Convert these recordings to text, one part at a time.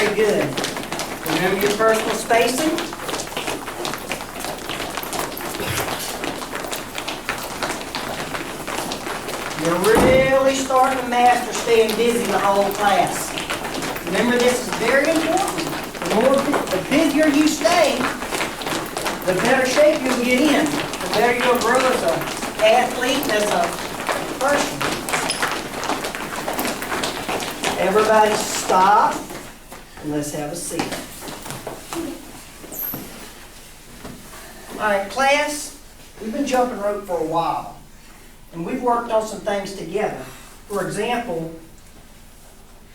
Very good. Remember your personal spacing? You're really starting to master staying busy the whole class. Remember, this is very important. The busier you stay, the better shape you'll get in. The better you'll grow as an athlete and as a person. Everybody stop and let's have a seat. All right, class, we've been jumping rope for a while. And we've worked on some things together. For example,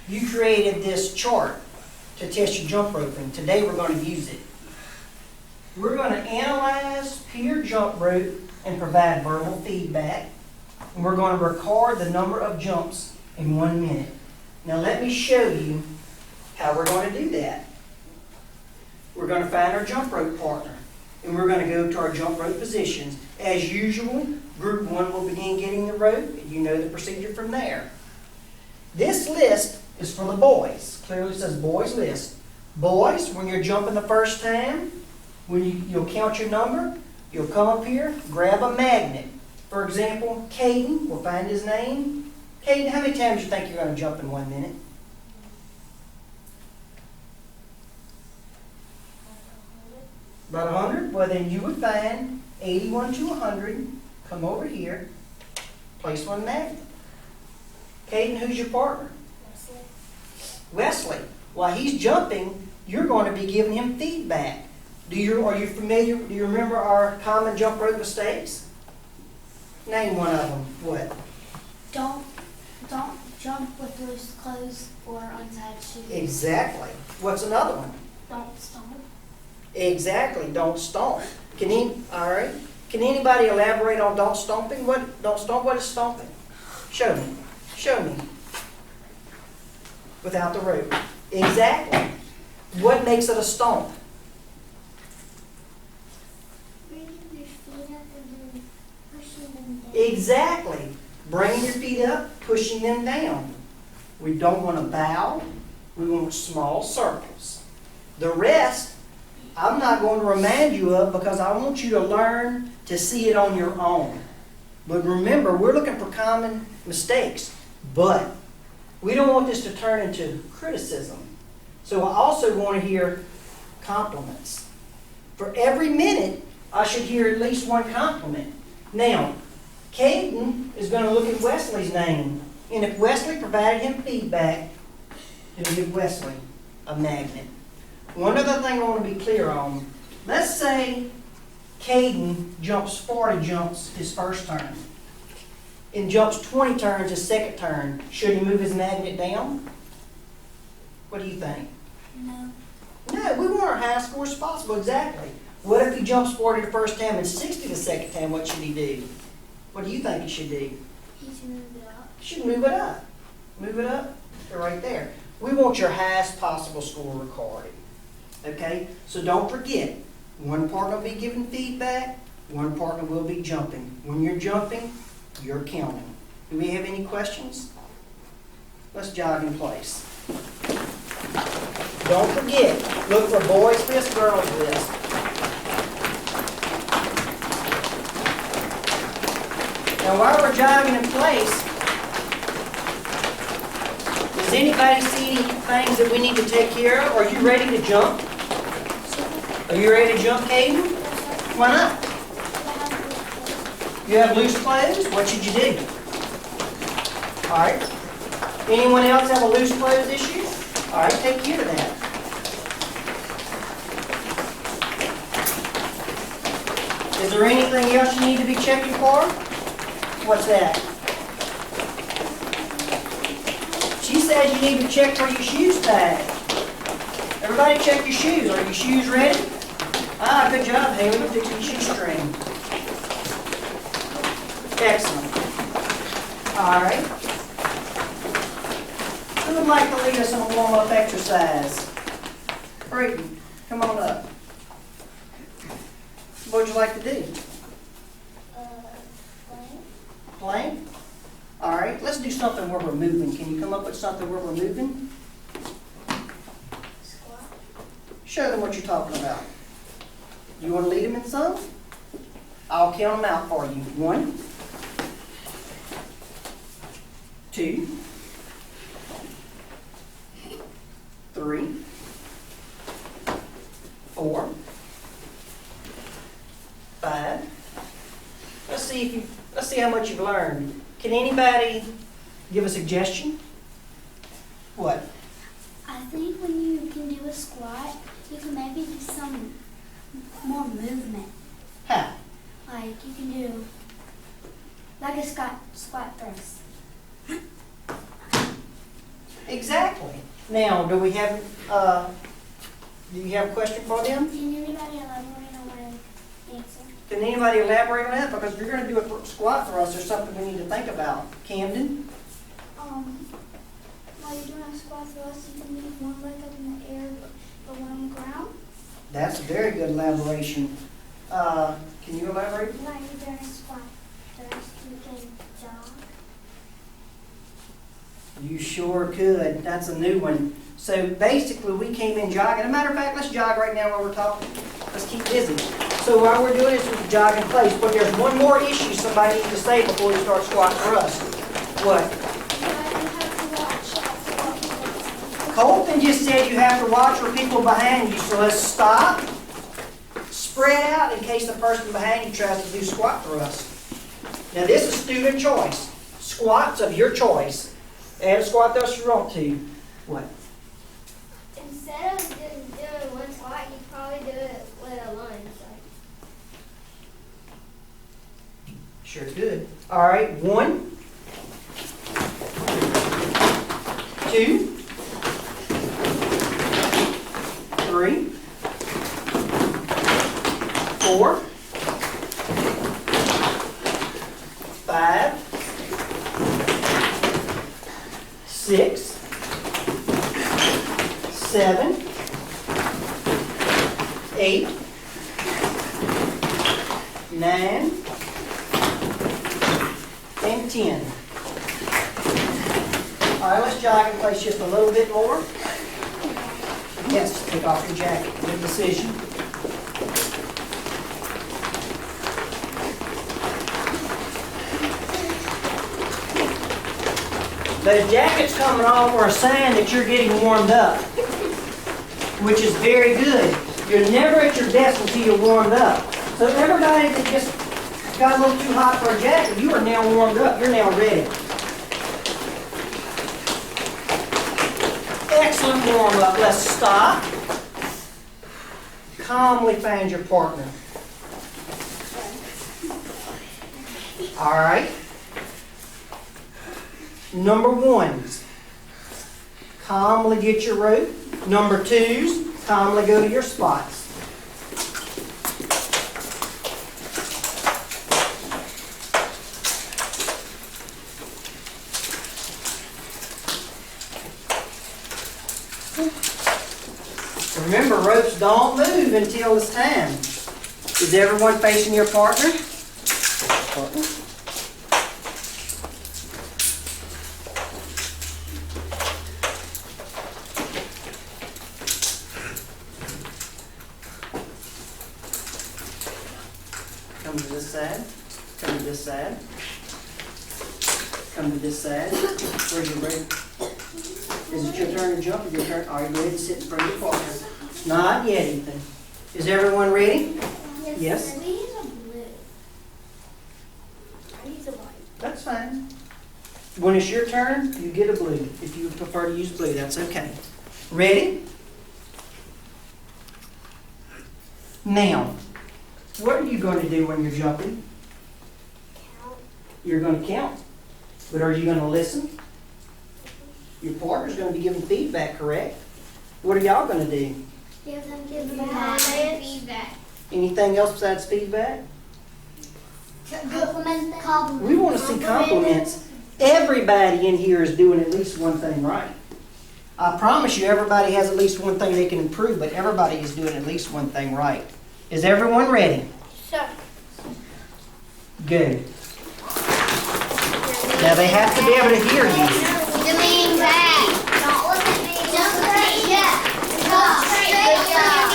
you created this chart to test your jump roping. Today we're going to use it. We're going to analyze peer jump rope and provide verbal feedback. And we're going to record the number of jumps in 1 minute. Now let me show you how we're going to do that. We're going to find our jump rope partner. And we're going to go to our jump rope positions. As usual, Group 1 will begin getting the rope, and you know the procedure from there. This list is for the boys. Clearly says boys list. Boys, when you're jumping the first time, when you'll count your number, you'll come up here, grab a magnet. For example, Caden, we'll find his name. Caden, how many times do you think you're going to jump in 1 minute? About 100? Well, then you would find 81 to 100. Come over here, place one magnet. Caden, who's your partner? Wesley. While he's jumping, you're going to be giving him feedback. Are you familiar? Do you remember our common jump rope mistakes? Name one of them. What? Don't jump with loose clothes or untied shoes. Exactly. What's another one? Don't stomp. Exactly. Don't stomp. All right. Can anybody elaborate on don't stomping? What is stomping? Show me. Show me. Without the rope. Exactly. What makes it a stomp? Bringing your feet up and then pushing them down. Exactly. Bringing your feet up, pushing them down. We don't want to bow. We want small circles. The rest, I'm not going to remind you of because I want you to learn to see it on your own. But remember, we're looking for common mistakes. But we don't want this to turn into criticism. So I also want to hear compliments. For every minute, I should hear at least one compliment. Now, Caden is going to look at Wesley's name. And if Wesley provided him feedback, he'll give Wesley a magnet. One other thing I want to be clear on. Let's say Caden jumps 40 jumps his first turn and jumps 20 turns his second turn. Should he move his magnet down? What do you think? No. No, we want our highest scores as possible, exactly. What if he jumps 40 the first time and 60 the second time? What should he do? What do you think he should do? He should move it up. He should move it up. Move it up to right there. We want your highest possible score recorded. Okay? So don't forget, one partner will be giving feedback, one partner will be jumping. When you're jumping, you're counting. Do we have any questions? Let's jog in place. Don't forget, look for boys list, girls list. Now while we're jogging in place, does anybody see any things that we need to take care of? Are you ready to jump? Are you ready to jump, Caden? Why not? You have loose clothes? What should you do? All right. Anyone else have a loose clothes issue? All right, take care of that. Is there anything else you need to be checking for? What's that? She says you need to check for your shoes tag. Everybody check your shoes. Are your shoes ready? Ah, good job, Haley. We're fixing your shoestring. Excellent. All right. Who would like to lead us in a warm-up exercise? Brayden, come on up. What would you like to do? Plank? All right, let's do something where we're moving. Can you come up with something where we're moving? Show them what you're talking about. You want to lead them in some? I'll count them out for you. 1, 2, 3, 4, 5. Let's see how much you've learned. Can anybody give a suggestion? What? I think when you can do a squat, you can maybe do some more movement. How? Like you can do like a squat thrust. Exactly. Now, do you have a question for them? Can anybody elaborate on my answer? Can anybody elaborate on that? Because if you're going to do a squat thrust, there's something we need to think about. Camden? While you're doing a squat thrust, you can move one leg up in the air, but one on the ground. That's a very good elaboration. Can you elaborate? While you're doing a squat thrust, you can jog. You sure could. That's a new one. So basically, we came in jogging. As a matter of fact, let's jog right now while we're talking. Let's keep busy. So while we're doing this, we can jog in place. But there's one more issue somebody needs to say before we start squat thrust. What? Colton just said you have to watch for people behind you. So let's stop, spread out in case the person behind you tries to do squat thrust. Now this is student choice. Squats of your choice. Add a squat thrust if you want to. What? Instead of just doing one squat, you probably do it with a lunge. Sure could. All right, 1, 2, 3, 4, 5, 6, 7, 8, 9, and 10. All right, let's jog in place just a little bit more. Yes, take off your jacket. Good decision. The jacket's coming off are a sign that you're getting warmed up, which is very good. You're never at your best until you're warmed up. So everybody that just got a little too hot for a jacket, you are now warmed up. You're now ready. Excellent warm up. Let's stop. Calmly find your partner. All right. Number 1s, calmly get your rope. Number 2s, calmly go to your spots. Remember, ropes don't move until it's time. Is everyone facing your partner? Come to this side. Come to this side. Come to this side. Where's your break? Is it your turn to jump or your turn? Are you ready to sit in front of your partner? Not yet, Ethan. Is everyone ready? Yes. Maybe use a blue. I use a white. That's fine. When it's your turn, you get a blue. If you prefer to use blue, that's okay. Ready? Now, what are you going to do when you're jumping? Count. You're going to count. But are you going to listen? Your partner's going to be giving feedback, correct? What are y'all going to do? Give them Feedback. Anything else besides feedback? Compliment. We want to see compliments. Everybody in here is doing at least one thing right. I promise you everybody has at least one thing they can improve, but everybody is doing at least one thing right. Is everyone ready? Sure. Good. Now they have to be able to hear you. Lean back. Don't look at me. Just straight. Yeah. Go straight.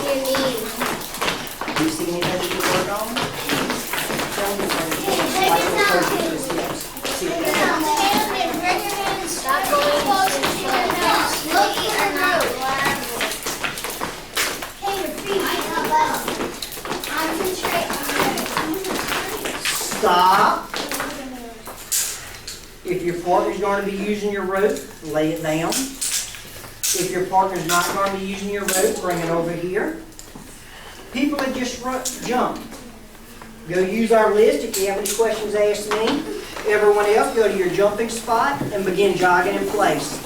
your knees. Do you see anything you can work on? Tell me something. Like the person with his hips. See if that's- Stop going close to your nose. Look or not laugh. Hey, your feet. Concentrate on Stop. If your partner's going to be using your rope, lay it down. If your partner's not going to be using your rope, bring it over here. People that just jump, go use our list. If you have any questions, ask me. Everyone else, go to your jumping spot and begin jogging in place.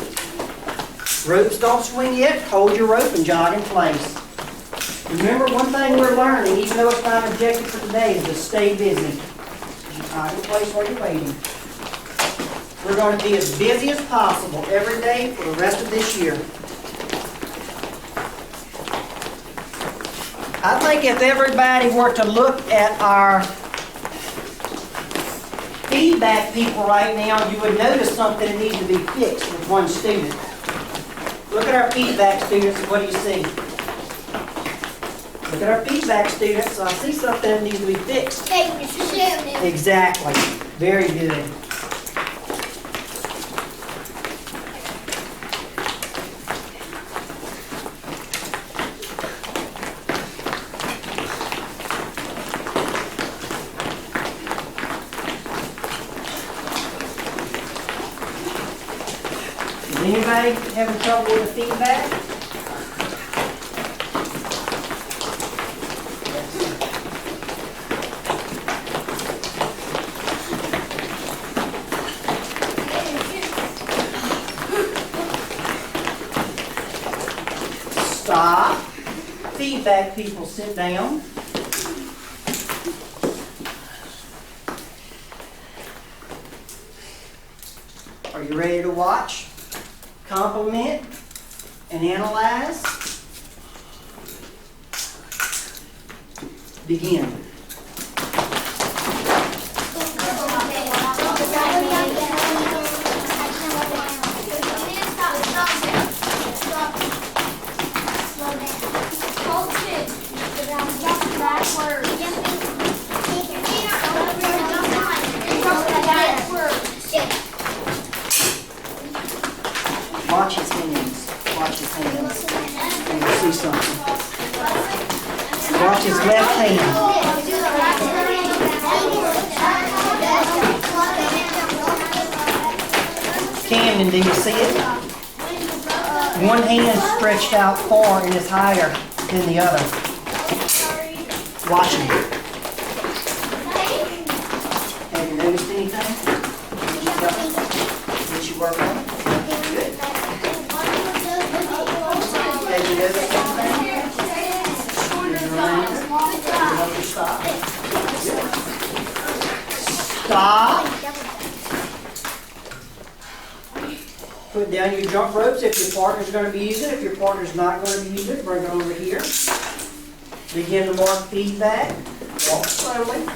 Ropes don't swing yet. Hold your rope and jog in place. Remember, one thing we're learning, even though it's not an objective for today, is to stay busy. Jog in place while you're waiting. We're going to be as busy as possible every day for the rest of this year. I think if everybody were to look at our feedback people right now, you would notice something that needs to be fixed with one student. Look at our feedback students, and what do you see? Look at our feedback students, so I see something that needs to be fixed. Exactly. Very good. Is anybody having trouble with the feedback? Stop. Feedback people, sit down. Are you ready to watch, compliment, and analyze? Begin. Watch his hands. Watch his hands. And you'll see something. Watch his left hand. Camden, do you see it? One hand stretched out far and is higher than the other. Watch him. Have you noticed anything? Did you work on it? Good. Have you noticed anything? Stop. Stop. Put down your jump ropes if your partner's going to be using it. If your partner's not going to be using it, bring it over here. Begin to mark feedback. Walk slowly.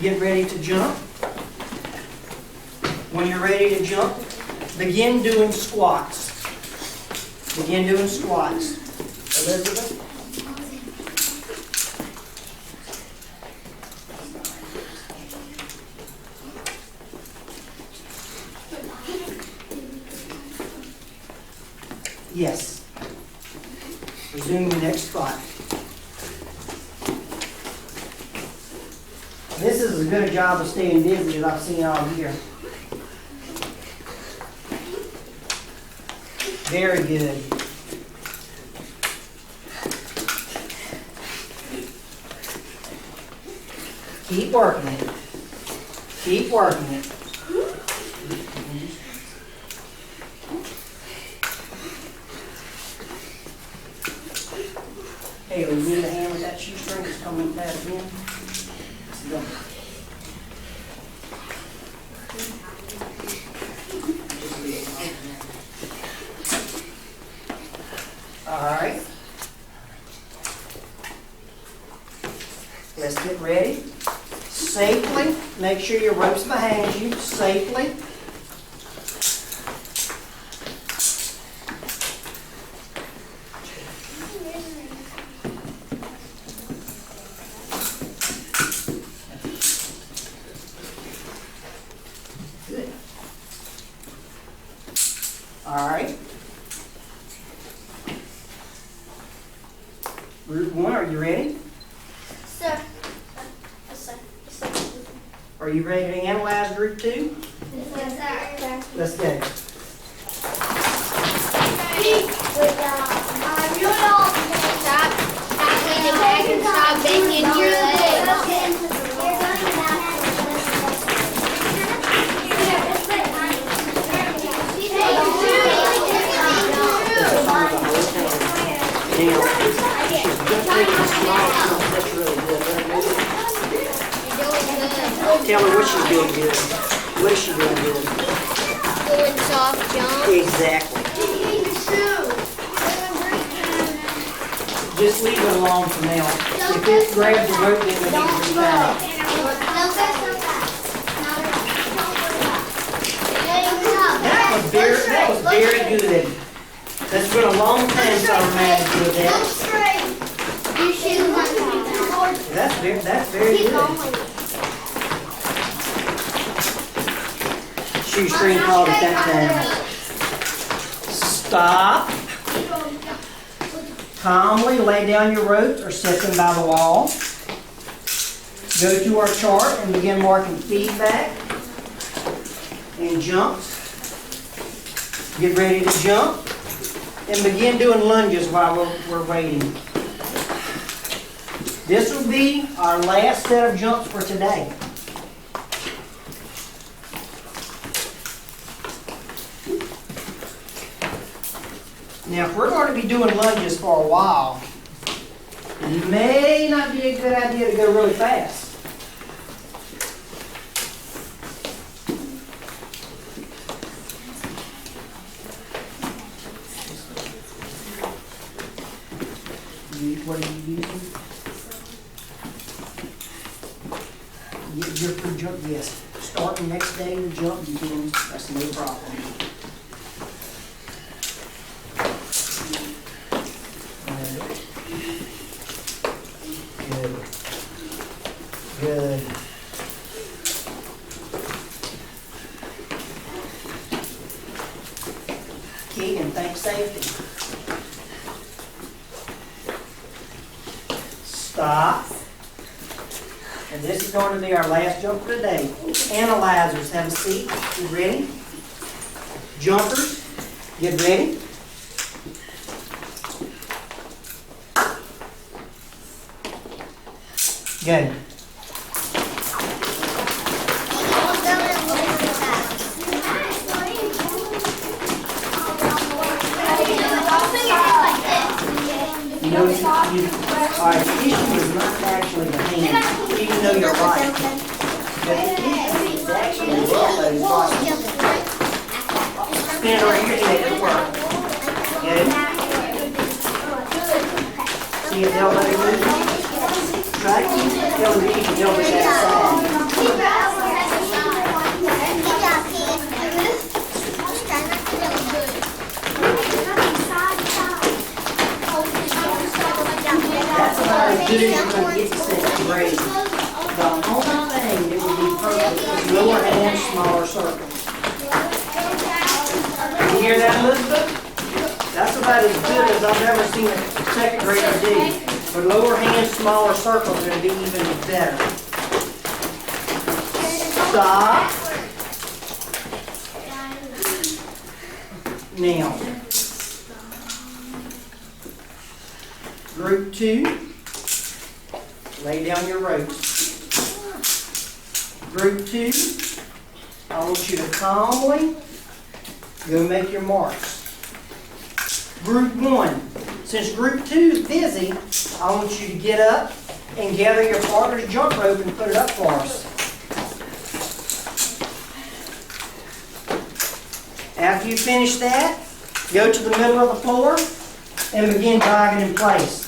Get ready to jump. When you're ready to jump, begin doing squats. Begin doing squats. Elizabeth? Yes. Resume your next spot. This is as good a job of staying busy as I've seen all year. Very good. Keep working it. Keep working it. Hey, we need a hand with that shoestring. Just come with that again. Let's go. All right. Let's get ready. Safely. Make sure your rope's behind you. Safely. Group 1, are you ready? Sir. Yes, sir. Yes, sir. Are you ready to analyze group 2? Yes, sir. Let's go. Stop leaning back and stop banging your legs. Now, she's just taking a small jump. That's really good. Tell me what she's doing good. What is she doing good? Doing soft jump. Exactly. Just leave it alone for now. If it grabs the rope, then we need to retie it. That was very good. That's been a long time since I managed to do that. That's very good. Shoestring called it that time. Stop. Calmly lay down your ropes or set them by the wall. Go to our chart and begin marking feedback and jumps. Get ready to jump and begin doing lunges while we're waiting. This will be our last set of jumps for today. Now, if we're going to be doing lunges for a while, it may not be a good idea to go really fast. What are you using? Your free jump, yes. Starting next day to jump, you can, that's no problem. Good. Good. Keegan, think safety. Stop. And this is going to be our last jump for today. Analyzers, have a seat. Get ready. Jumpers, get ready. Go. You know, all right, the issue is not actually the hand, even though you're right. But the issue is actually the elbow. Spin it over your head, it'll work. Get it? See if the elbow moves? Try to keep the elbow that side. That's about as good as you're going to get to set the grade. The only thing that would be perfect is lower hand, smaller circles. You hear that, Elizabeth? That's about as good as I've ever seen a second grader do. But lower hand, smaller circles are going to be even better. Stop. Now. Group 2, lay down your ropes. Group 2, I want you to calmly go make your marks. Group 1, since Group 2 is busy, I want you to get up and gather your partner's jump rope and put it up for us. After you finish that, go to the middle of the floor and begin jogging in place.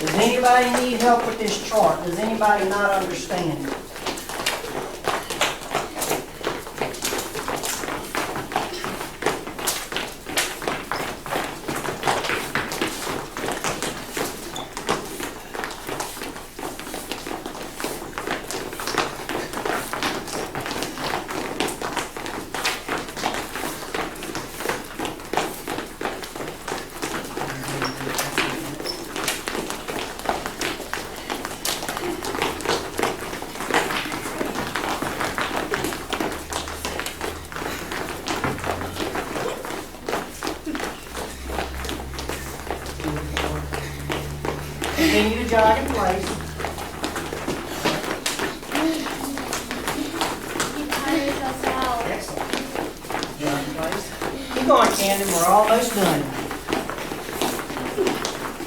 Does anybody need help with this chart? Does anybody not understand? Continue to jog in place. You tired us out. Excellent. Jog in place. Keep going, Camden. We're almost done.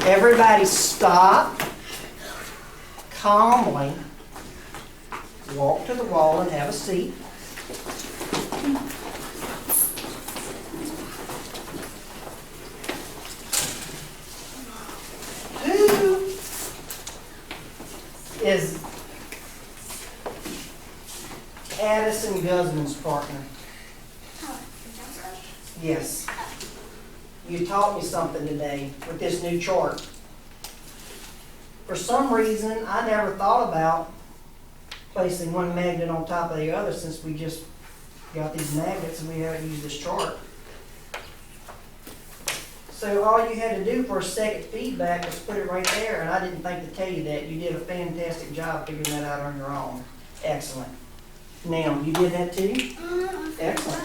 Everybody stop. Calmly walk to the wall and have a seat. Who is Addison Guzman's partner? Yes. You taught me something today with this new chart. For some reason, I never thought about placing one magnet on top of the other since we just got these magnets and we haven't used this chart. So all you had to do for a second feedback was put it right there, and I didn't think to tell you that. You did a fantastic job figuring that out on your own. Excellent. Now, you did that too? Excellent.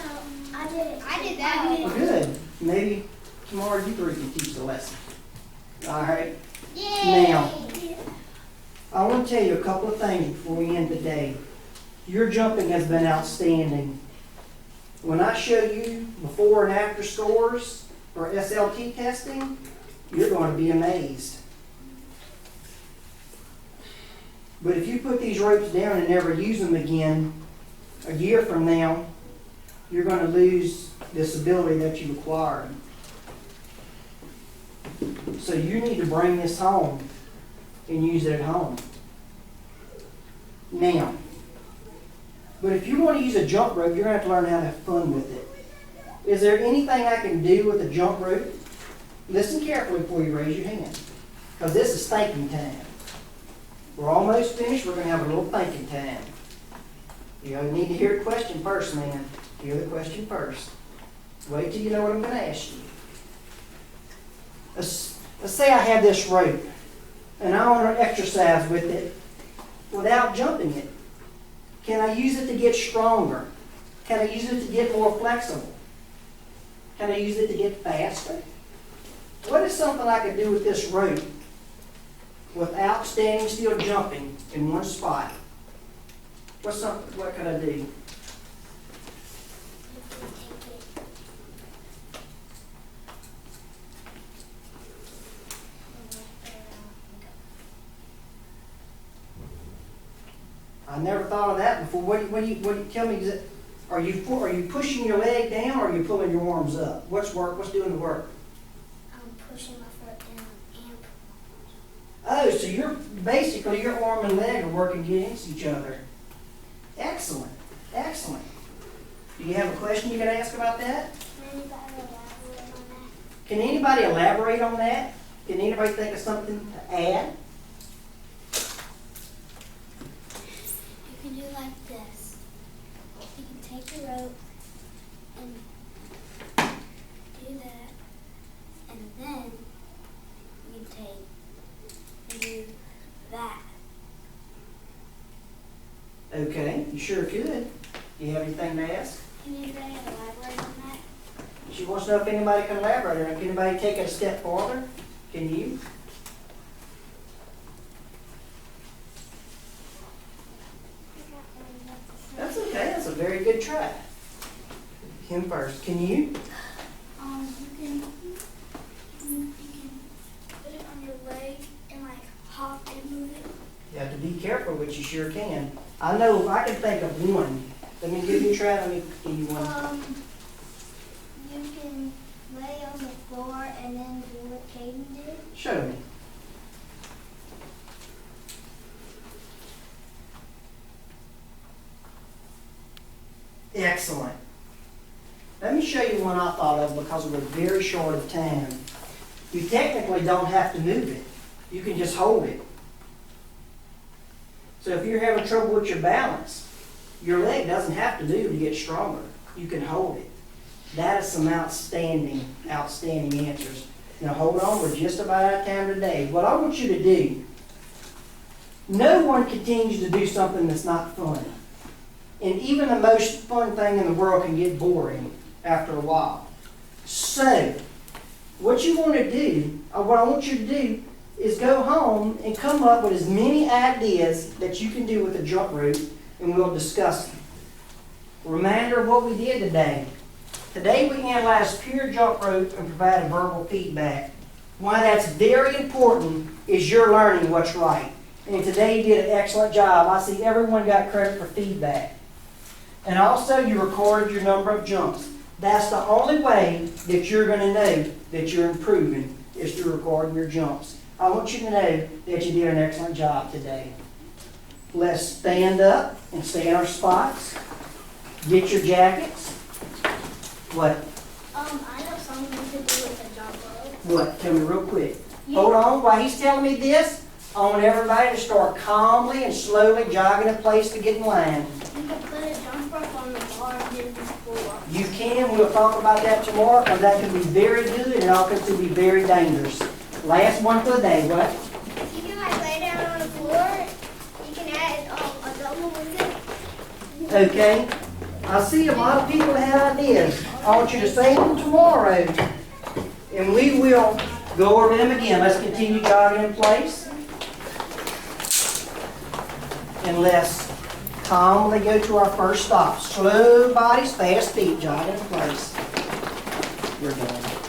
I did it. I did that. Well, good. Maybe tomorrow you three can teach the lesson. All right. Yay! Now, I want to tell you a couple of things before we end the day. Your jumping has been outstanding. When I show you before and after scores for SLT testing, you're going to be amazed. But if you put these ropes down and never use them again, a year from now, you're going to lose this ability that you acquired. So you need to bring this home and use it at home. Now, but if you want to use a jump rope, you're going to have to learn how to have fun with it. Is there anything I can do with a jump rope? Listen carefully before you raise your hand, because this is thinking time. We're almost finished. We're going to have a little thinking time. You need to hear the question first, man. Hear the question first. Wait till you know what I'm going to ask you. Let's say I have this rope, and I want to exercise with it without jumping it. Can I use it to get stronger? Can I use it to get more flexible? Can I use it to get faster? What is something I could do with this rope without standing still jumping in one spot? What could I do? I never thought of that before. What do you tell me? Are you pushing your leg down, or are you pulling your arms up? What's doing the work? I'm pushing my foot down and Oh, so your arm and leg are working against each other. Excellent, excellent. Do you have a question you can ask about that? Can anybody elaborate on that? Can anybody elaborate on that? Can anybody think of something to add? You can do like this. You can take the rope and do that, and then you can do that. Okay, you sure could. Do you have anything to ask? Can anybody elaborate on that? She wants to know if anybody can elaborate on it. Can anybody take it a step farther? Can you? That's okay. That's a very good try. Him first. Can you? You can put it on your leg and like hop and move it. You have to be careful, but you sure can. I know I can think of one. Let me give you a try. Let me give you one. You can lay on the floor and then do what Caden did. Show me. Excellent. Let me show you one I thought of because we're very short of time. You technically don't have to move it. You can just hold it. So if you're having trouble with your balance, your leg doesn't have to move to get stronger. You can hold it. That is some outstanding answers. Now hold on, we're just about out of time today. What I want you to do, no one continues to do something that's not fun. And even the most fun thing in the world can get boring after a while. So, what you want to do, or what I want you to do, is go home and come up with as many ideas that you can do with a jump rope, and we'll discuss them. Reminder of what we did today. Today we analyzed pure jump rope and provided verbal feedback. Why that's very important is you're learning what's right. And today you did an excellent job. I see everyone got credit for feedback. And also you recorded your number of jumps. That's the only way that you're going to know that you're improving, is to record your jumps. I want you to know that you did an excellent job today. Let's stand up and stay in our spots. Get your jackets. What? I know something to do with a jump rope. What? Tell me real quick. Hold on. While he's telling me this, I want everybody to start calmly and slowly jogging in place to get in line. You can put a jump rope on the bar and get it before. You can. We'll talk about that tomorrow, because that can be very good and also be very dangerous. Last one for the day. What? You can like lay down on the floor. You can add a double with it. Okay. I see a lot of people have ideas. I want you to say them tomorrow, and we will go over them again. Let's continue jogging in place. And let's calmly go to our first stop. Slow bodies, fast feet, jogging in place. We're done.